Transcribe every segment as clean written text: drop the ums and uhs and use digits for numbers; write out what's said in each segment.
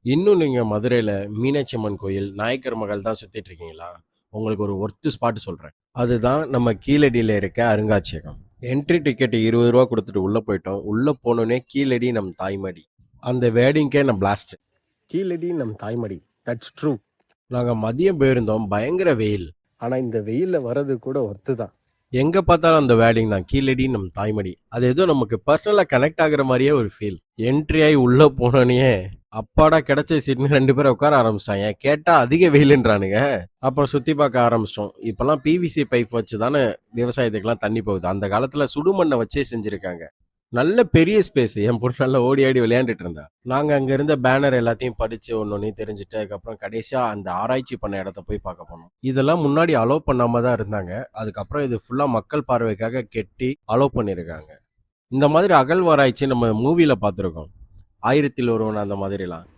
இன்னும் நீங்க மதுரையில மீனாட்சி அம்மன் கோயில், நாயக்கர் மஹால் தான் சுத்திட்டு இருக்கீங்களா? உங்களுக்கு ஒரு ஒர்த்து ஸ்பாட் சொல்றேன். அதுதான் நம்ம கீழடியில இருக்க அருங்காட்சியகம். என்ட்ரி டிக்கெட் ரூ. 20 குடுத்துட்டு உள்ள போயிட்டோம். உள்ள போனோனே கீழடி நம் தாய்மடி. அந்த வேர்டிங்கே நான் பிளாஸ்ட். கீழடி நம் தாய்மடி. That's true. நாங்க மதியம் போயிருந்தோம். பயங்கர வெயில். ஆனா இந்த வெயில்ல வர்றது கூட ஒர்த்து தான். எங்க பார்த்தாலும் அந்த வேர்டிங் தான். கீழடி நம் தாய்மடி. அது ஏதோ நமக்கு பர்சனலா கனெக்ட் ஆகுற மாதிரியே ஒரு ஃபீல். என்ட்ரி ஆகி உள்ள போனோனே அப்பாடா கிடைச்ச சீட்னு 2 பேரும் உட்கார ஆரம்பிச்சிட்டாங்க. கேட்டா அதிக வெயிலுன்றானுங்க. அப்புறம் சுத்தி பார்க்க ஆரம்பிச்சிட்டோம். இப்பெல்லாம் பிவிசி பைப் வச்சு தானே விவசாயத்துக்கெல்லாம் தண்ணி போகுது. அந்த காலத்துல சுடுமண்ணை வச்சே செஞ்சிருக்காங்க. நல்ல பெரிய ஸ்பேஸ். என் பொண்ணு நல்லா ஓடி ஆடி விளையாண்டுட்டு இருந்தா. நாங்க அங்க இருந்த பேனர் எல்லாத்தையும் படிச்சு ஒன்னொன்னையும் தெரிஞ்சுட்டு அதுக்கப்புறம் கடைசியா அந்த ஆராய்ச்சி பண்ண இடத்த போய் பார்க்க போனோம். இதெல்லாம் முன்னாடி அலோவ் பண்ணாம தான் இருந்தாங்க. அதுக்கப்புறம் இது ஃபுல்லா மக்கள் பார்வைக்காக கெட்டி அலோவ் பண்ணிருக்காங்க. இந்த மாதிரி அகழ்வாராய்ச்சி நம்ம மூவில பார்த்துருக்கோம். ஆயிரத்தில் ஒருவன் அந்த மாதிரிலாம்.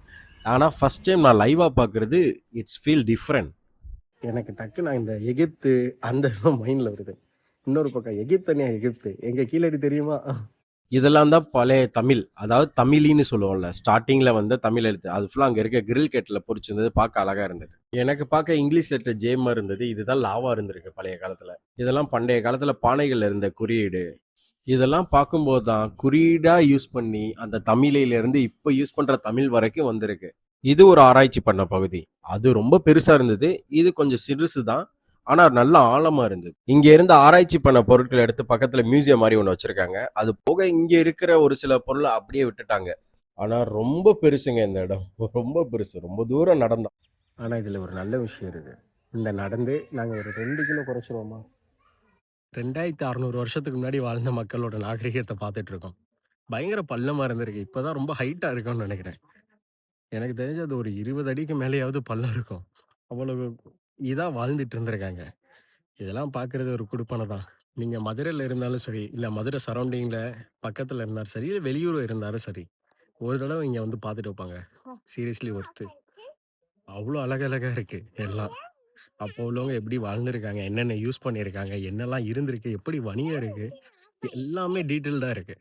ஆனா ஃபர்ஸ்ட் டைம் நான் லைவா பார்க்கறது இட்ஸ் ஃபீல் டிஃப்ரெண்ட். எனக்கு டக்குன்னு இந்த எகிப்து அந்த மைண்ட்ல வருது. இன்னொரு பக்கம் எகிப்தனியா எகிப்து. எங்க கீழடி தெரியுமா? இதெல்லாம் தான் பழைய தமிழ். அதாவது தமிழின்னு சொல்லுவோம்ல. ஸ்டார்டிங்ல வந்த தமிழ் எழுத்து. அது ஃபுல்லா அங்க இருக்க கிரில் கேட்ல பொறிச்சிருந்தது. பார்க்க அழகா இருந்தது. எனக்கு பார்க்க இங்கிலீஷ் லெட்டர் ஜே மாதிரி இருந்தது. இதுதான் லாவா இருந்திருக்கு பழைய காலத்துல. இதெல்லாம் பண்டைய காலத்துல பானைகள்ல இருந்த குறியீடு. இதெல்லாம் பார்க்கும்போது தான் குறியீடா யூஸ் பண்ணி அந்த தமிழில இருந்து இப்ப யூஸ் பண்ற தமிழ் வரைக்கும் வந்திருக்கு. இது ஒரு ஆராய்ச்சி பண்ண பகுதி. அது ரொம்ப பெருசா இருந்தது. இது கொஞ்சம் சிறுசு தான். ஆனா நல்ல ஆழமா இருந்தது. இங்க இருந்து ஆராய்ச்சி பண்ண பொருட்களை எடுத்து பக்கத்துல மியூசியம் மாதிரி ஒன்று வச்சிருக்காங்க. அது போக இங்க இருக்கிற ஒரு சில பொருளை அப்படியே விட்டுட்டாங்க. ஆனா ரொம்ப பெருசுங்க இந்த இடம். ரொம்ப பெருசு. ரொம்ப தூரம் நடந்தோம். ஆனா இதுல ஒரு நல்ல விஷயம் இருக்கு. இந்த நடந்து நாங்க ஒரு 2 கிலோ குறைச்சிருவோமா? 2600 வருஷத்துக்கு முன்னாடி வாழ்ந்த மக்களோட நாகரிகத்தை பார்த்துட்டு இருக்கோம். பயங்கர பள்ளமா இருந்திருக்கு. இப்பதான் ரொம்ப ஹைட்டா இருக்கும்னு நினைக்கிறேன். எனக்கு தெரிஞ்சு அது ஒரு 20 அடிக்கு மேலேயாவது பள்ளம் இருக்கும். அவ்வளவு இதா வாழ்ந்துட்டு இருந்திருக்காங்க. இதெல்லாம் பார்க்கறது ஒரு குடுப்பனை தான். நீங்க மதுரையில இருந்தாலும் சரி, இல்ல மதுரை சரௌண்டிங்ல பக்கத்துல இருந்தாலும் சரி, இல்ல வெளியூர் இருந்தாலும் சரி, ஒரு தடவை இங்க வந்து பார்த்துட்டு போங்க. Seriously worth. அவ்வளோ அழகழகா இருக்கு எல்லாம். அப்போ உள்ளவங்க எப்படி வாழ்ந்திருக்காங்க, என்னென்ன யூஸ் பண்ணியிருக்காங்க, என்னெல்லாம் இருந்திருக்கு, எப்படி வணிகம் இருக்கு, எல்லாமே டீட்டெயில்டா இருக்கு.